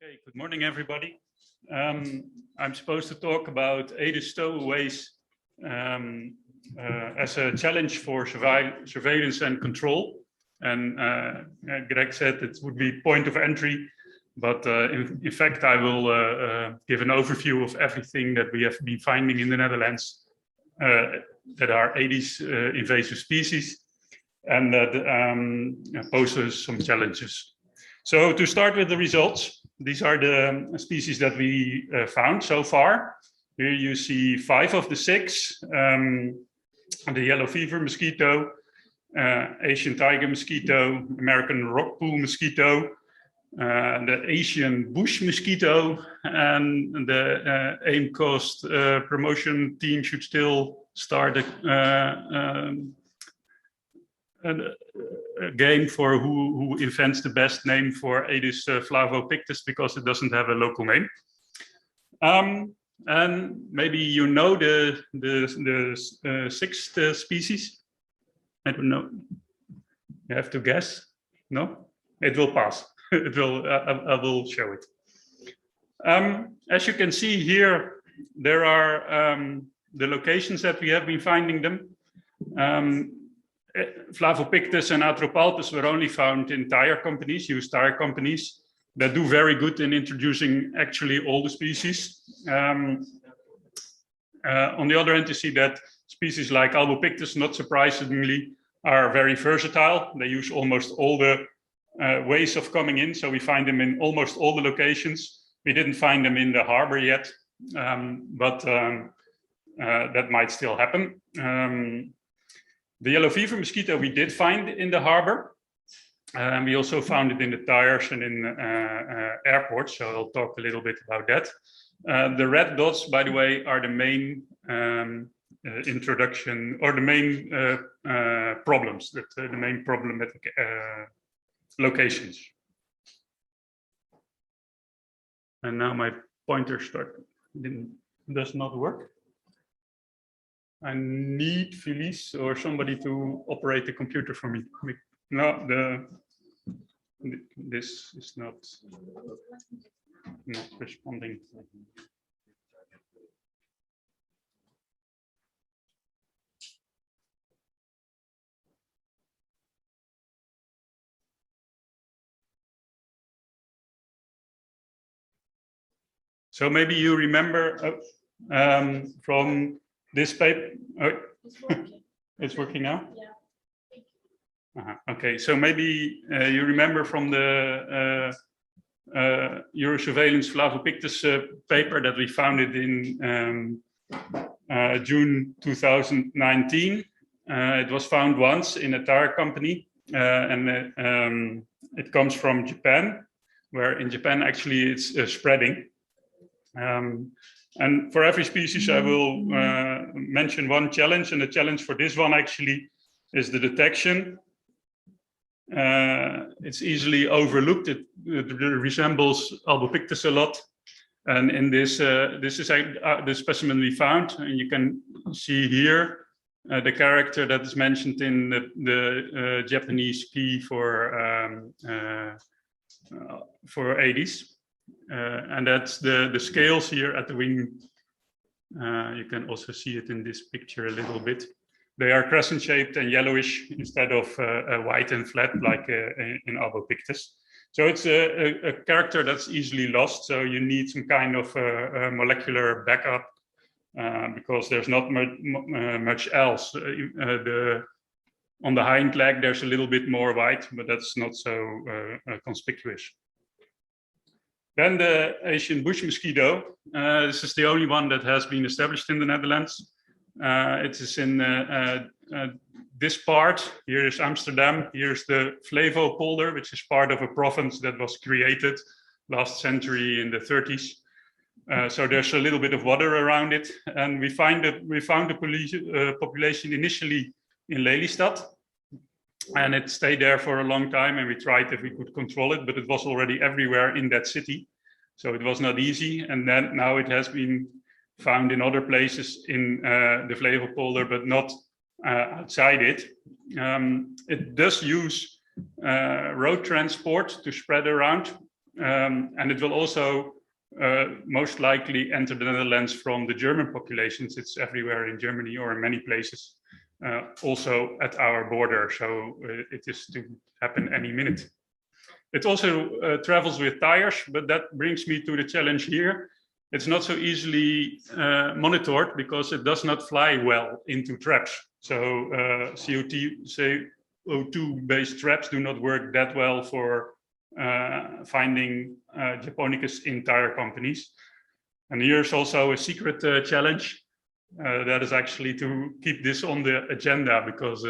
Okay, good morning, everybody. I'm supposed to talk about Aedes stowaways as a challenge for surveillance and control. And Greg said it would be point of entry, but in fact, I will give an overview of everything that we have been finding in the Netherlands that are Aedes invasive species and that poses some challenges. So to start with the results, these are the species that we found so far. Here you see 5 of the 6, the yellow fever mosquito, Asian tiger mosquito, American rockpool mosquito, the Asian bush mosquito, and the AIM cost promotion team should still start a game for who invents the best name for Aedes flavopictus, because it doesn't have a local name. And maybe you know the 6th species. I don't know. You have to guess. No, it will pass. It will. I will show it. As you can see here, there are the locations that we have been finding them. Flavopictus and Atropalpus were only found in tire companies, used tire companies that do very good in introducing actually all the species. On the other hand, you see that species like Albopictus, not surprisingly, are very versatile. They use almost all the ways of coming in, so we find them in almost all the locations. We didn't find them in the harbor yet, but that might still happen. The yellow fever mosquito we did find in the harbor. We also found it in the tires and in airports, so I'll talk a little bit about that. The red dots, by the way, are the main introduction, or the main problems, the main problematic locations. And now my pointer does not work. I need Felice or somebody to operate the computer for me. No, this is not responding. So maybe you remember from this paper. Oh, it's working now? Yeah. Okay, so maybe you remember from the Eurosurveillance flavopictus paper that we found it in June 2019. It was found once in a tire company, and it comes from Japan, where in Japan actually it's spreading. And for every species, I will mention one challenge, and the challenge for this one actually is the detection. It's easily overlooked. It resembles Albopictus a lot, and in this is the specimen we found, and you can see here the character that is mentioned in the Japanese key for Aedes. And that's the scales here at the wing. You can also see it in this picture a little bit. They are crescent shaped and yellowish instead of white and flat like in Albopictus. So it's a character that's easily lost. So you need some kind of molecular backup because there's not much else. On the hind leg, there's a little bit more white, but that's not so conspicuous. Then the Asian bush mosquito. This is the only one that has been established in the Netherlands. It is in this part. Here is Amsterdam. Here's the Flevo polder, which is part of a province that was created last century in the 30s. So there's a little bit of water around it. And we found the population initially in Lelystad. And it stayed there for a long time, and we tried if we could control it, but it was already everywhere in that city. So it was not easy. And then now it has been found in other places in the Flevopolder, but not outside it. It does use road transport to spread around. And it will also most likely enter the Netherlands from the German populations. It's everywhere in Germany or in many places, also at our border. So it is to happen any minute. It also travels with tires, but that brings me to the challenge here. It's not so easily monitored because it does not fly well into traps. So CO2-based traps do not work that well for finding Japonicus in tire companies. And here's also a secret challenge that is actually to keep this on the agenda, because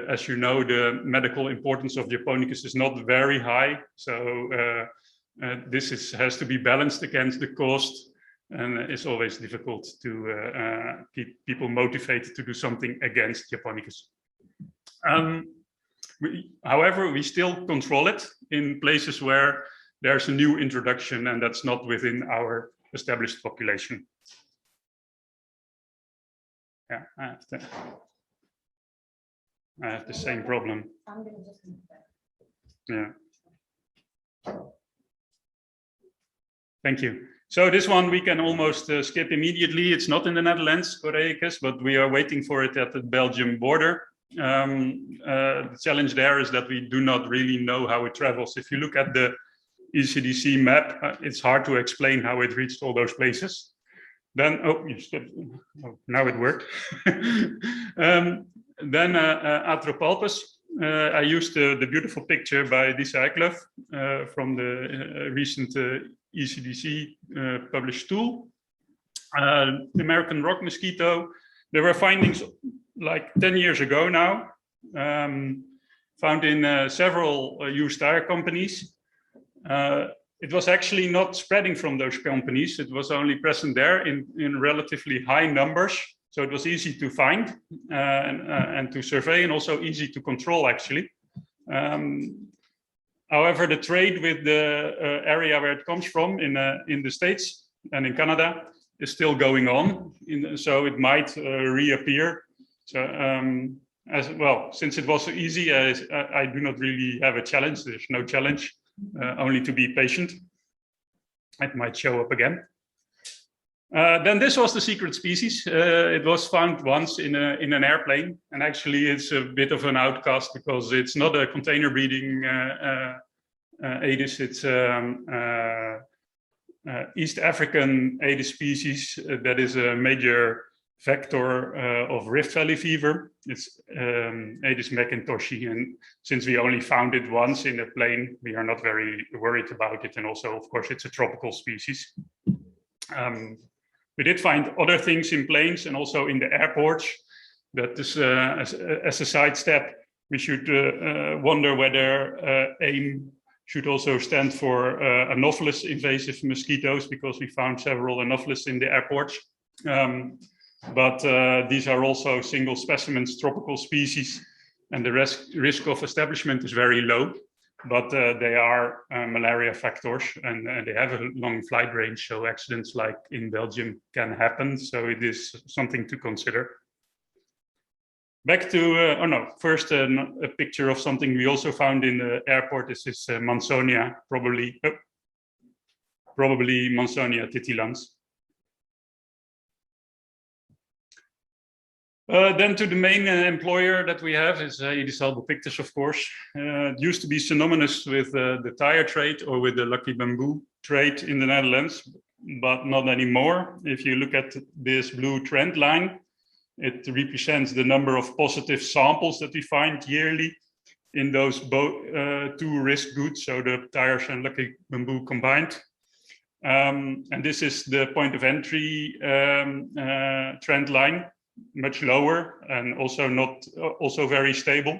as you know, the medical importance of Japonicus is not very high. So this has to be balanced against the cost, and it's always difficult to keep people motivated to do something against Japonicus. However, we still control it in places where there's a new introduction, and that's not within our established population. Yeah, I have the same problem. Yeah. Thank you. So this one we can almost skip immediately. It's not in the Netherlands, Aedes, but we are waiting for it at the Belgium border. The challenge there is that we do not really know how it travels. If you look at the ECDC map, it's hard to explain how it reached all those places. Then, now it worked. Then Atropalpus. I used the beautiful picture by Disa Eklöf from the recent ECDC published tool. The American rock mosquito. There were findings like 10 years ago now, found in several used tire companies. It was actually not spreading from those companies. It was only present there in relatively high numbers. So it was easy to find and to survey, and also easy to control, actually. However, the trade with the area where it comes from in the States and in Canada is still going on. So it might reappear. So as well, since it was so easy, I do not really have a challenge. There's no challenge, only to be patient. It might show up again. Then this was the secret species. It was found once in an airplane, and actually it's a bit of an outcast because it's not a container breeding Aedes. It's East African Aedes species that is a major vector of Rift Valley fever. It's Aedes McIntoshi, and since we only found it once in a plane, we are not very worried about it. And also, of course, it's a tropical species. We did find other things in planes and also in the airports. That is, as a sidestep, we should wonder whether AIM should also stand for Anopheles invasive mosquitoes, because we found several Anopheles in the airports. But these are also single specimens, tropical species, and the risk of establishment is very low. But they are malaria factors, and they have a long flight range, so accidents like in Belgium can happen. So it is something to consider. Back to, first a picture of something we also found in the airport. This is Monsonia, probably Monsonia titilans. Then to the main employer that we have is Aedes albopictus, of course. It used to be synonymous with the tire trade or with the lucky bamboo trade in the Netherlands, but not anymore. If you look at this blue trend line, it represents the number of positive samples that we find yearly in those two risk goods, so the tires and lucky bamboo combined. And this is the point of entry trend line, much lower and also very stable.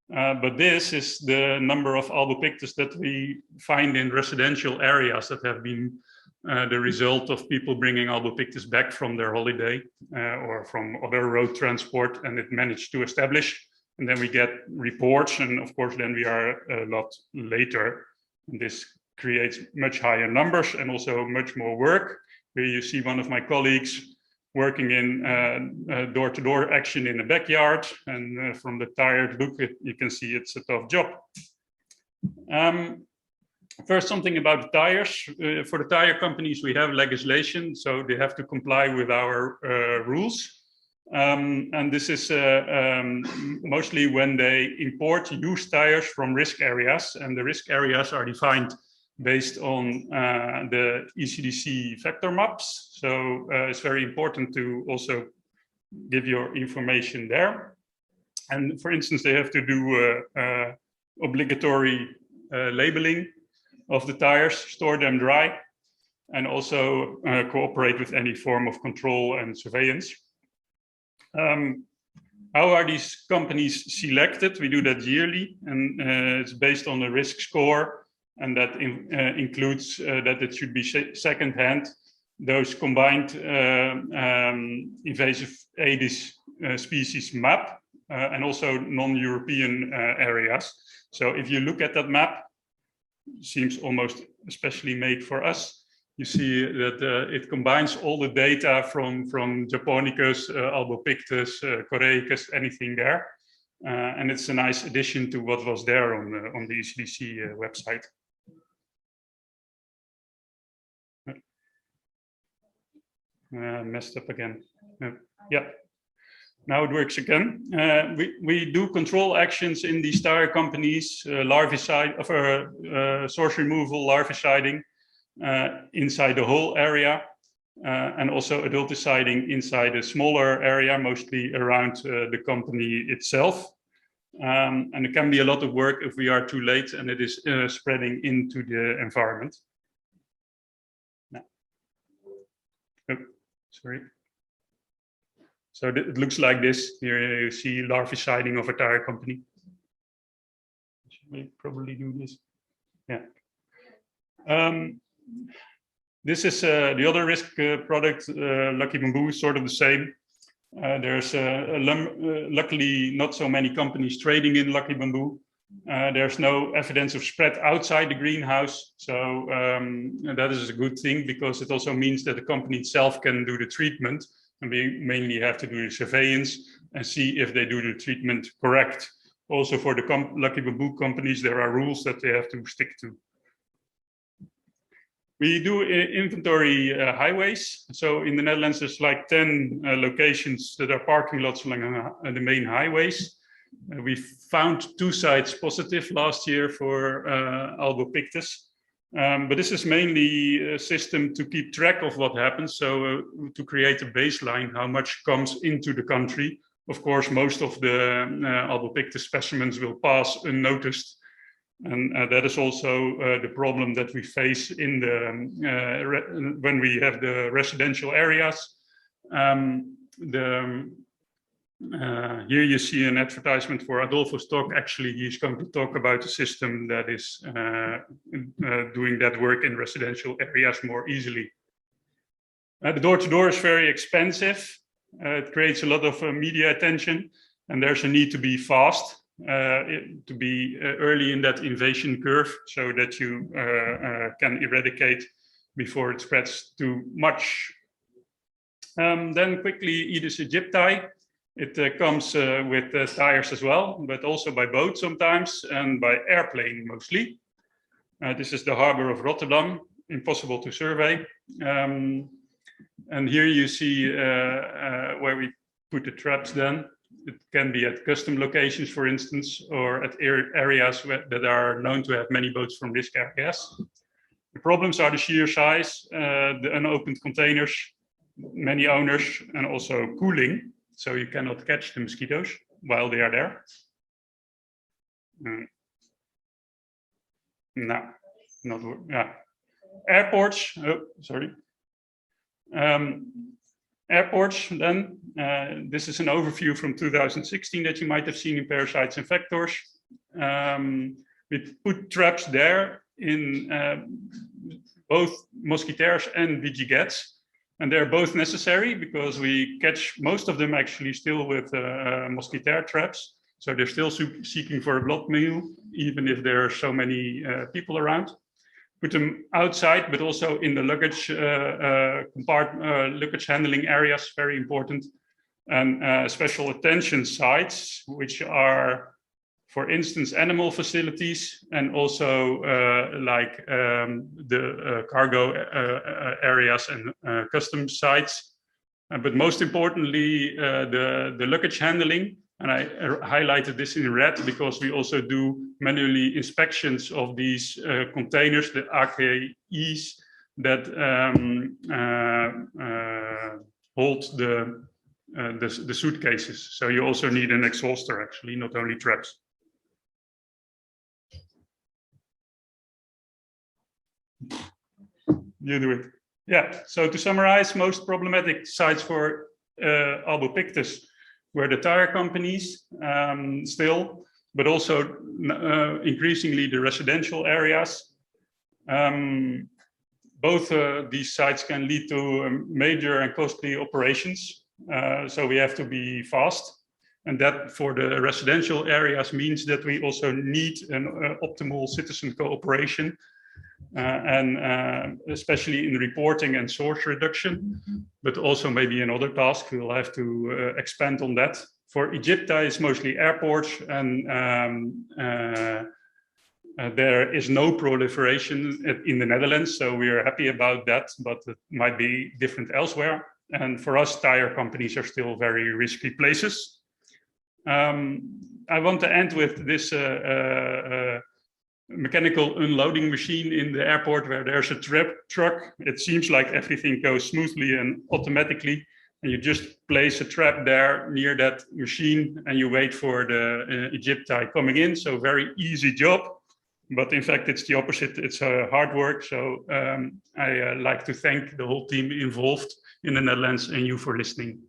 But this is the number of albopictus that we find in residential areas that have been the result of people bringing albopictus back from their holiday or from other road transport, and it managed to establish. And then we get reports, and of course then we are a lot later. And this creates much higher numbers and also much more work. Here you see one of my colleagues working in door-to-door action in the backyard, and from the tired look, you can see it's a tough job. First, something about the tires. For the tire companies, we have legislation, so they have to comply with our rules. And this is mostly when they import used tires from risk areas, and the risk areas are defined based on the ECDC vector maps. So it's very important to also give your information there. And for instance, they have to do obligatory labeling of the tires, store them dry, and also cooperate with any form of control and surveillance. How are these companies selected? We do that yearly, and it's based on a risk score, and that includes that it should be second-hand. Those combined invasive Aedes species map, and also non-European areas. So if you look at that map, seems almost especially made for us. You see that it combines all the data from Japonicus, Albopictus, Coreicus, anything there. And it's a nice addition to what was there on the ECDC website. Messed up again. Yeah. Now it works again. We do control actions in these tire companies, larvicide, source removal, larviciding inside the whole area, and also adulticiding inside a smaller area, mostly around the company itself. And it can be a lot of work if we are too late and it is spreading into the environment. No. Oh, sorry. So it looks like this. Here you see larviciding of a tire company. Should we probably do this? Yeah. This is the other risk product. Lucky Bamboo is sort of the same. There's luckily not so many companies trading in Lucky Bamboo. There's no evidence of spread outside the greenhouse. So that is a good thing, because it also means that the company itself can do the treatment. And we mainly have to do the surveillance and see if they do the treatment correct. Also for the Lucky Bamboo companies, there are rules that they have to stick to. We do inventory highways. So in the Netherlands, there's like 10 locations that are parking lots along the main highways. We found 2 sites positive last year for Albopictus. But this is mainly a system to keep track of what happens. So to create a baseline, how much comes into the country. Of course, most of the Albopictus specimens will pass unnoticed. And that is also the problem that we face in the when we have the residential areas. Here you see an advertisement for Adolfo Stock. Actually, he's going to talk about a system that is doing that work in residential areas more easily. The door-to-door is very expensive. It creates a lot of media attention, and there's a need to be fast, to be early in that invasion curve, so that you can eradicate before it spreads too much. Then quickly, Aedes aegypti. It comes with tires as well, but also by boat sometimes, and by airplane mostly. This is the harbor of Rotterdam, impossible to survey. And here you see where we put the traps then. It can be at custom locations, for instance, or at areas that are known to have many boats from risk areas. The problems are the sheer size, the unopened containers, many owners, and also cooling. So you cannot catch the mosquitoes while they are there. No, not, yeah. Airports, oh, sorry. Airports then, this is an overview from 2016 that you might have seen in parasites and vectors. We put traps there in both mosquitoes and vigigats. And they're both necessary because we catch most of them actually still with mosquito traps. So they're still seeking for a blood meal, even if there are so many people around. Put them outside, but also in the luggage luggage handling areas, very important. And special attention sites, which are for instance, animal facilities, and also like the cargo areas and customs sites. But most importantly, the luggage handling. And I highlighted this in red because we also do manually inspections of these containers, the AKE's, that hold the suitcases. So you also need an exhauster, actually, not only traps. You do it. Yeah, so to summarize, most problematic sites for albopictus were the tire companies still, but also increasingly the residential areas. Both these sites can lead to major and costly operations, so we have to be fast. And that for the residential areas means that we also need an optimal citizen cooperation, and especially in reporting and source reduction, but also maybe in other tasks, we'll have to expand on that. For Egypta, it's mostly airports, and there is no proliferation in the Netherlands, so we are happy about that, but it might be different elsewhere. And for us, tire companies are still very risky places. I want to end with this mechanical unloading machine in the airport where there's a truck. It seems like everything goes smoothly and automatically, and you just place a trap there near that machine and you wait for the Egypti coming in. So very easy job, but in fact it's the opposite. It's hard work. So I like to thank the whole team involved in the Netherlands and you for listening.